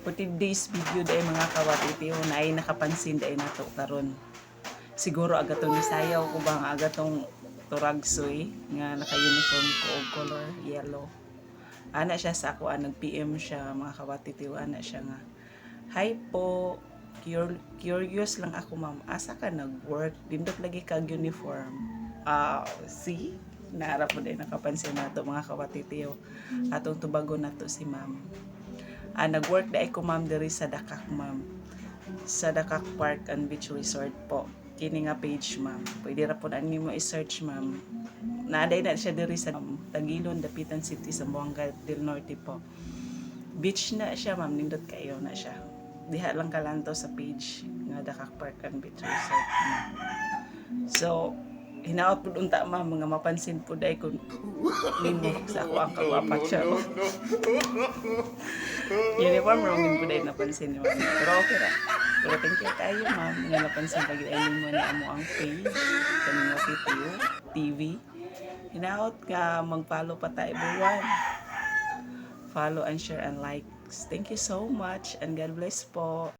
For today's video dahil mga kawatitiyo na ay nakapansin dahil nato karon. Siguro agatong nisayaw ko ba nga agatong turagsoy nga naka-uniform ko og color yellow. Ana siya sa ako, nag-PM siya mga kawatitiyo, ana siya nga. Hi po, curious lang ako ma'am, asa ka nag-work? Dindot lagi kag uniform. See? Naarap po din nakapansin nato mga kawatitiyo. Atong tubago nato si ma'am. Nag-work da ko ma'am diri sa Dakak ma'am. Sa Dakak Park and Beach Resort po. Kini nga page ma'am. Pwede ra po na nimo i-search ma'am. Naaday na siya diri sa Tagilon, Dapitan City, Zamboanga del Norte po. Beach na siya ma'am, nindot kayo na siya. Diha lang kalanto sa page nga Dakak Park and Beach Resort. So, hinaot po unta ma'am, mga mapansin po dahil kung nimo sa ako ang kawapat siya. Uniform wrong po dahil napansin ni ma'am. Pero okay ra. Pero thank you tayo ma'am nga napansin pag ay mo na amo ang page kanang TV. Hinaot ka mag-follow pa tayo everyone. Follow and share and likes. Thank you so much and God bless po.